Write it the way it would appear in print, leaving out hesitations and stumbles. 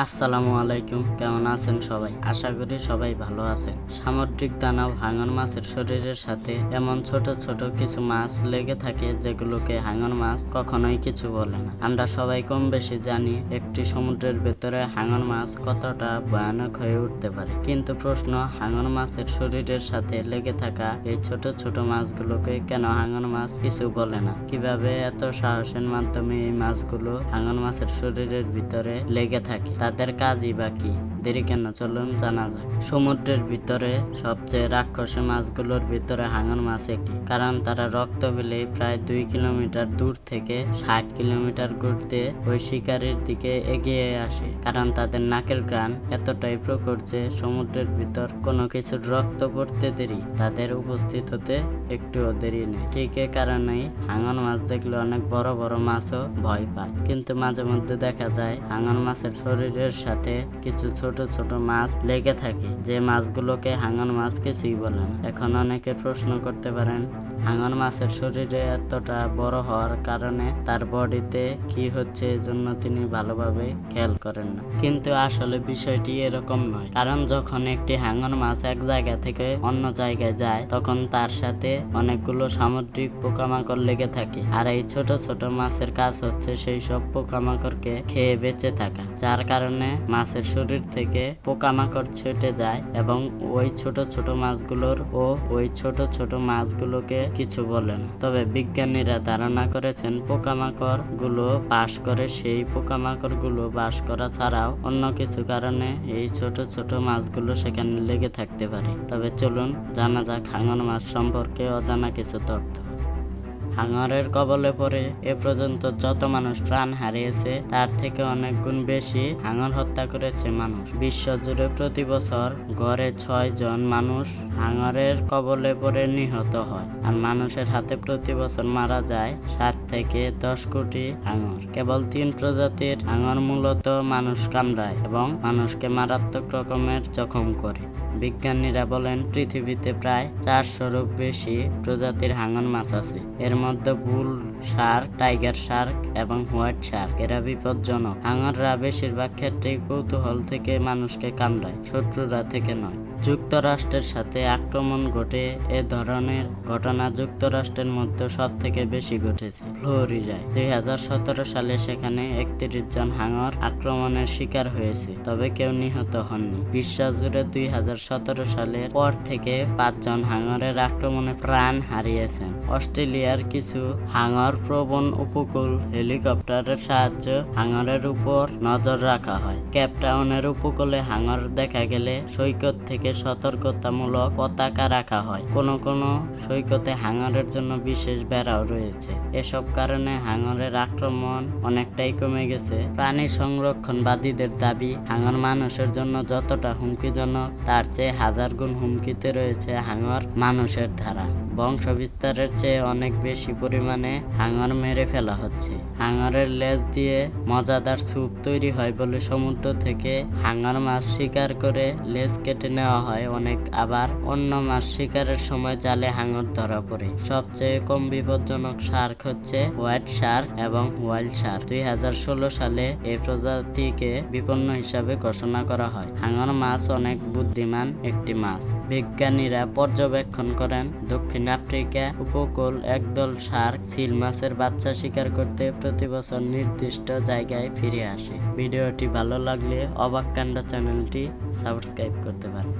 আসসালামু আলাইকুম, কেমন আছেন সবাই? আশা করি সবাই ভালো আছেন। সামুদ্রিক দানব হাঙর মাছের শরীরের সাথে এমন ছোট ছোট কিছু মাছ লেগে থাকে যেগুলোকে হাঙর মাছ কখনোই কিছু বলে না। আমরা সবাই কম বেশি জানি একটি সমুদ্রের ভেতরে হাঙর মাছ কতটা ভয়ানক হয়ে উঠতে পারে, কিন্তু প্রশ্ন, হাঙর মাছের শরীরের সাথে লেগে থাকা এই ছোট ছোট মাছগুলোকে কেন হাঙর মাছ কিছু বলে না? কিভাবে এত সাহসের মাধ্যমে এই মাছগুলো হাঙর মাছের শরীরের ভিতরে লেগে থাকে? তাদের কাজই বা কি? দেরি কেন, চলুন জানা যাক। সমুদ্রের ভিতরে সবচেয়ে রাক্ষসী মাছগুলোর ভিতরে হাঙর মাছ একটি, কারণ তারা রক্ত পেলেই প্রায় 2 কিলোমিটার দূর থেকে 60 কিলোমিটার ঘুরতে ওই শিকারের দিকে এগিয়ে আসে। কারণ তাদের নাকের ঘ্রাণ এতটাই প্রখর যে সমুদ্রের ভিতর কোনো কিছুর রক্ত পড়তে দেরি তাদের উপস্থিত হতে একটুও দেরি নেই। ঠিক এ কারণেই হাঙর মাছ দেখলে অনেক বড় বড় মাছও ভয় পায়। কিন্তু মাঝে মধ্যে দেখা যায় হাঙর মাছের শরীরের সাথে কিছু ছোট ছোট মাছ লেগে থাকে, যে মাছগুলোকে হাঙর মাছ কিছুই বলে না। এখন অনেকে প্রশ্ন করতে পারেন, হাঙর মাছের শরীরে এতটা বড় হওয়ার কারণে তার বডিতে কি হচ্ছে, এজন্য তিনি ভালোভাবে খেয়াল করেন না। কিন্তু আসলে বিষয়টি এরকম নয়, কারণ যখন একটি হাঙর মাছ এক জায়গা থেকে অন্য জায়গায় যায় তখন তার সাথে অনেকগুলো সামুদ্রিক পোকামাকড় লেগে থাকে, আর এই ছোট ছোট মাছের কাজ হচ্ছে সেই সব পোকামাকড়কে খেয়ে বেঁচে থাকা, যার কারণে মাছের শরীর থেকে পোকামাকড় ছুটে যায় এবং ওই ছোট ছোট মাছগুলোর ও ওই ছোট ছোট মাছগুলোকে কিছু বলে না। তবে বিজ্ঞানীরা ধারণা করেছেন পোকামাকড় গুলো বাস করে সেই পোকামাকড় গুলো বাস করা ছাড়াও অন্য কিছু কারণে এই ছোট ছোট মাছগুলো সেখানে লেগে থাকতে পারে। তবে চলুন জানা যাক হাঙর মাছ সম্পর্কে অজানা কিছু তথ্য। হাঙরের কবলে পড়ে এ পর্যন্ত যত মানুষ প্রাণ হারিয়েছে তার থেকে অনেক গুণ বেশি হাঙর হত্যা করেছে মানুষ। বিশ্বজুড়ে প্রতি বছর গড়ে 6 জন মানুষ হাঙরের কবলে পড়ে নিহত হয়, আর মানুষের হাতে প্রতি বছর মারা যায় 7 থেকে 10 কোটি হাঙর। কেবল 3 প্রজাতির হাঙর মূলত মানুষ কামড়ায় এবং মানুষকে মারাত্মক রকমের জখম করে। বিজ্ঞানীরা বলেন পৃথিবীতে প্রায় 400-এরও বেশি প্রজাতির হাঙর মাছ আছে। এর মধ্যে বুল শার্ক, টাইগার শার্ক এবং হোয়াইট শার্ক এরা বিপজ্জনক। হাঙররা বেশিরভাগ ক্ষেত্রেই কৌতূহল থেকে মানুষকে কামড়ায়, শত্রুরা থেকে নয়। যুক্তরাষ্ট্রের সাথে আক্রমণ ঘটে এ ধরনের ঘটনা যুক্তরাষ্ট্রের মধ্যে সব থেকে বেশি ঘটেছে ফ্লোরিডায়। 2017 সালে সেখানে 31 জন হাঙর আক্রমণের শিকার হয়েছে, তবে কেউ নিহত হননি। বিশ্বজুড়ে 2017 সালের পর থেকে 5 জন হাঙরের আক্রমণে প্রাণ হারিয়েছেন। অস্ট্রেলিয়ার কিছু হাঙর প্রবণ উপকূল হেলিকপ্টারের সাহায্যে হাঙরের উপর নজর রাখা হয়। কেপটাউনের উপকূলে হাঙর দেখা গেলে সৈকত থেকে সতর্কতামূলক পতাকা রাখা হয়। কোনো কোনো সৈকতে হাঙরের জন্য বিশেষ বেড়াও রয়েছে। এসব কারণে হাঙরের আক্রমণ অনেকটাই কমে গেছে। প্রাণী সংরক্ষণবাদীদের দাবি, হাঙর মানুষের জন্য যতটা হুমকিজনক তার চেয়ে 1000 গুণ হুমকিতে রয়েছে হাঙর মানুষের দ্বারা। বংশ বিস্তারের চেয়ে অনেক বেশি পরিমাণে হাঙর মেরে ফেলা হচ্ছে। হাঙরের লেজ দিয়ে মজাদার স্যুপ তৈরি হয় বলে সমুদ্র থেকে হাঙর মাছ শিকার করে লেজ কেটে নেওয়া হয় অনেক। আবার অন্য মাছ শিকারের সময় জালে হাঙর ধরা পড়ে। সবচেয়ে কম বিপজ্জনক শার্ক হচ্ছে হোয়াইট শার্ক এবং হোয়াইল শার্ক। 2016 সালে এই প্রজাতিকে বিপন্ন হিসাবে ঘোষণা করা হয়। হাঙর মাছ অনেক বুদ্ধিমান একটি মাছ। বিজ্ঞানীরা পর্যবেক্ষণ করেন দক্ষিণ আফ্রিকা উপকূল একদল শার্ক সিল মাছের বাচ্চা শিকার করতে প্রতি বছর নির্দিষ্ট জায়গায় ফিরে আসে। ভিডিওটি ভালো লাগলে অবাক কাণ্ড চ্যানেলটি সাবস্ক্রাইব করতে পারেন।